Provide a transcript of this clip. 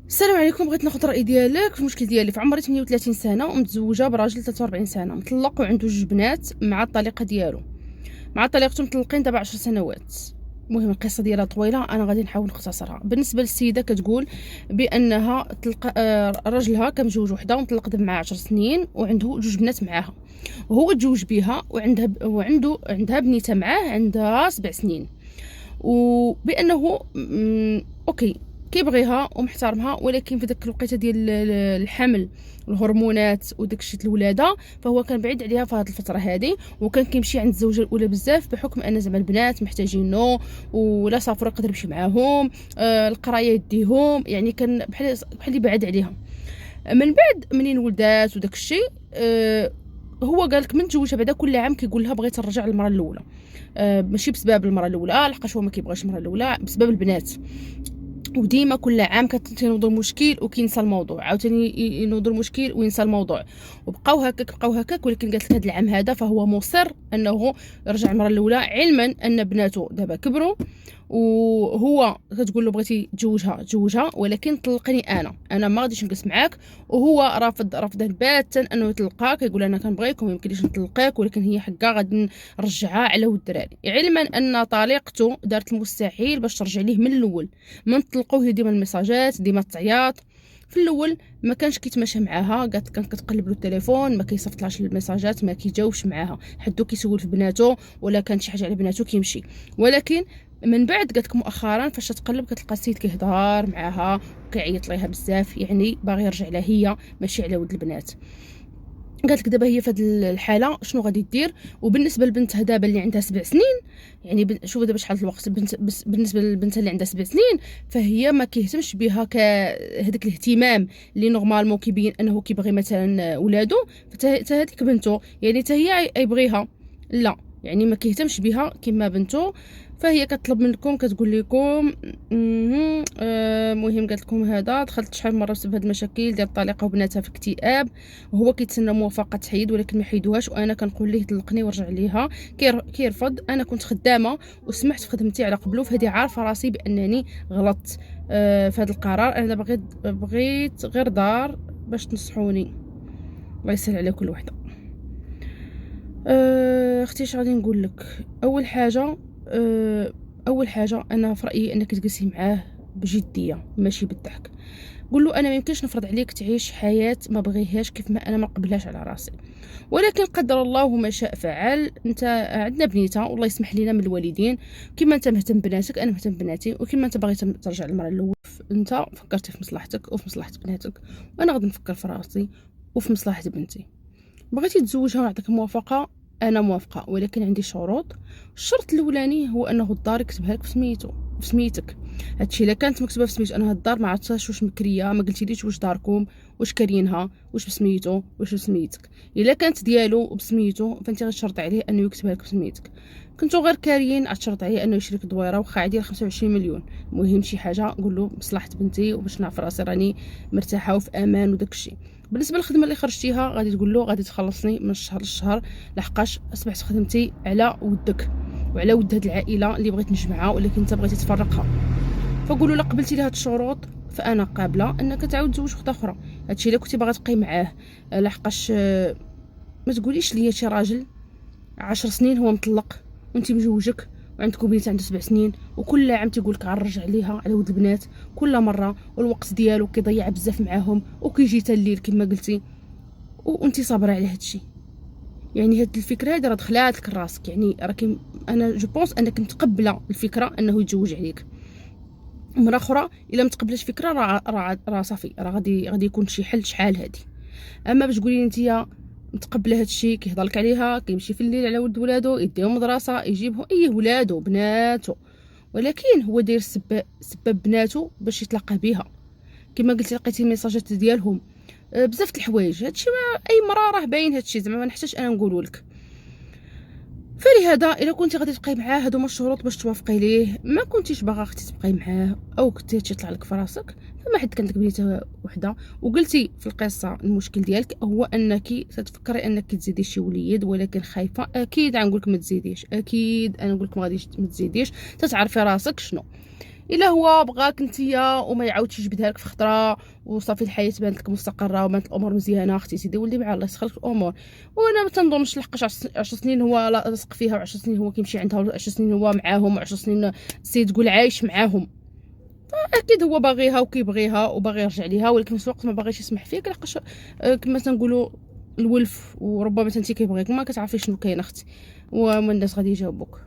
السلام عليكم. بغيت ناخذ الراي ديالك في المشكل ديالي. في عمري 38 سنه ومتزوجه براجل 43 سنه، مطلق وعنده جوج بنات مع الطليقه ديالو. مع طليقته مطلقين دابا 10 سنوات. المهم القصه ديالها طويله، انا غادي نحاول نختصرها. بالنسبه للسيده كتقول بانها طلق راجلها كان متزوج وحده ومطلق دابا معها 10 سنين وعنده جوج بنات معاها، وهو تزوج بها وعندها بنيته معاه عندها 7 سنين، وبانه اوكي كيبغيها ومحترمها، ولكن في داك الوقيته ديال الحمل الهرمونات وداك الشيء الولاده فهو كان بعيد عليها في هذه الفتره هذه، وكان كيمشي عند الزوجه الاولى بزاف بحكم ان زعما البنات محتاجينه ولا سافر يقدر يمشي معاهم، القرايه يديهم، يعني كان بحال اللي بعد عليها. من بعد منين ولدات وداك الشيء هو قالك من تزوجها بعدا كل عام كيقول لها بغيت نرجع للمره الاولى، ماشي بسبب المره الاولى لحقاش هو ما كيبغيش المره الاولى، بسبب البنات. وديما كل عام كتنوض المشكل وكينسى الموضوع، عاوتاني ينوض المشكل وينسى الموضوع، وبقاو هكاك. ولكن قالت لك هذا العام هذا فهو مصر انه يرجع المره الاولى، علما ان بناته دابا كبروا، وهو كتقول له بغيتي تزوجها ولكن طلقني انا ما غاديش نجلس معاك، وهو رافض رفضا باتا انه يطلقها. كيقول انا كنبغيك وما يمكنليش نطلقك، ولكن هي حقا غادي نرجعها على ود الدراري، علما ان طليقته دارت المستحيل باش ترجع ليه من الاول. من طلقوه هي ديما الميساجات ديما التعياط. في الاول ما كانش كيتماشى معاها، قالت كانت كتقلب له التليفون ما كيصيفطلاش الميساجات، ما كيجاوبش معاها، حدو كيسول في بناته ولا كان شي حاجه على بناته كيمشي. ولكن من بعد قالت مؤخرا فاش تقلب كتلقى السيد كيهضر معاها وكيعيط ليها بزاف، يعني باغي يرجع لها هي ماشي على ود البنات. قالت لك دابا هي في هذه الحاله شنو غادي دير؟ وبالنسبه لبنتها دابا اللي عندها 7 سنين، يعني شوف دابا شحال الوقت، بالنسبه لبنتها اللي عندها 7 سنين فهي ما كيهتمش بها هذاك الاهتمام اللي نورمالمون كيبين انه كيبغي مثلا ولادو. حتى هذيك بنته يعني حتى هي يبغيها، لا يعني ما كيهتمش بها كما بنته. فهي كتطلب منكم كتقول لكم مهم قالت لكم هذا دخلت شحال مره بسبب هاد المشاكل ديال الطليقه وبناتها في اكتئاب، وهو كيتسنى موافقه تحيد ولكن ما حيدوهاش، وانا كنقول ليه طلقني ورجع ليها كيرفض. انا كنت خدامه وسمحت في خدمتي على قبله، فهذه عارفه راسي بانني غلطت في هذا القرار. انا بغيت غير دار باش تنصحوني، الله يسهل على كل وحده. اختي اش غادي نقول لك؟ اول حاجه انا في رايي انك تجلسي معاه بجديه ماشي بالضحك. قول له انا ما يمكنش نفرض عليك تعيش حياه ما بغيهاش كيف ما انا ما قبلهاش على راسي، ولكن قدر الله وما شاء فعل. انت عندنا بنيته والله يسمح لنا من الوالدين، كما انت مهتم بناتك انا مهتم بناتي، وكما انت باغي ترجع للمره الاولى انت فكرتي في مصلحتك وفي مصلحه بناتك، وانا غادي نفكر في راسي وفي مصلحه بنتي. بغيتي تزوجها ونعطيك موافقه انا موافقه، ولكن عندي شروط. الشرط الاولاني هو انه الدار يكتبها لك بسميتك. هادشي الا كانت مكتوبه بسميتو، انا هاد الدار ما عرفتهاش واش مكريه، ما قلتيليش واش داركم واش كارينها واش بسميتو واش بسميتك. الا كانت ديالو بسميتو فانت غتشرطي عليه انه يكتبها لك بسميتك. كنتو غير كاريين غتشرط عليه انه يشري لك دويره واخا عادي 25 مليون. المهم شي حاجه قول له مصلحه بنتي وباش نعرف راسي راني مرتاحه وفي امان وداك الشيء. بالنسبه للخدمه اللي خرجتيها غادي تقول له غادي تخلصني من الشهر للشهر، لحقاش اصبحت خدمتي على ودك وعلى ود هاد العائله اللي بغيت نجمعها ولكن انت بغيتي تفرقها. فقولوا لا قبلتي لي هاد الشروط فانا قابله انك تعاود تزوج وحده اخرى. هادشي الا كنتي باغا تبقاي معاه، لحقاش ما تقوليش ليا شي راجل 10 سنين هو مطلق وانت مجوجك وعندكم بنت عنده 7 سنين وكل عام تيقول لك غنرجع ليها على ود البنات كل مره، والوقت ديالو كيضيع بزاف معاهم وكيجي حتى الليل كما قلتي، وانت صابره على هادشي. يعني هاد الفكره هادي راه دخلات لك راسك، يعني راكي انا جو بونس انك متقبله الفكره انه يتزوج عليك. مرة اخرى الا متقبلش فكره راه صافي، راه غادي يكون شي حل شحال هادي. اما باش تقولي انت متقبله هادشي كيهضر لك عليها كيمشي في الليل على ولد ولادو يديهم مدرسه يجيبهم اي ولادو بناتو، ولكن هو داير سبب بناتو باش يتلاقى بها. كما قلتي لقيتي الميساجات ديالهم بزاف د الحوايج، هادشي ما اي مراه راه باين هادشي، زعما ما نحتاجش انا نقولوا لك. فلهذا الا كنتي غادي تبقاي معاه هادو هما الشروط باش توافقي ليه، ما كنتيش باغا اختي تبقاي معاه او كنتي هادشي يطلع لك في راسك، فما حد كانت لك بنيته وحده وقلتي في القصه المشكل ديالك هو انك تتفكري انك تزيدي شي وليد ولكن خايفه. اكيد غنقول لك ما تزيديش، اكيد انا نقول لك ما غاديش ما تزيديش، تتعرفي راسك شنو. الا هو بغاك نتيا وما يعاودش يجبدها لك في خطره وصافي الحياه بانت لك مستقره وبانت الامور مزيانه، اختي سيدي ولدي مع الله يسخر لك الامور. وانا ما تنظنش لحقاش 10 سنين هو لاصق فيها، و10 سنين هو كيمشي عندها، و10 سنين هو معاهم، و10 سنين السيد تقول عايش معاهم. اكيد هو باغيها وكيبغيها وباغي يرجع ليها، ولكن في الوقت ما باغيش يسمح فيك، لحقاش كما تنقولوا الولف، وربما انت كيبغيك ما كتعرفيش شنو كاين اختي، ومن الناس غادي يجاوبوك.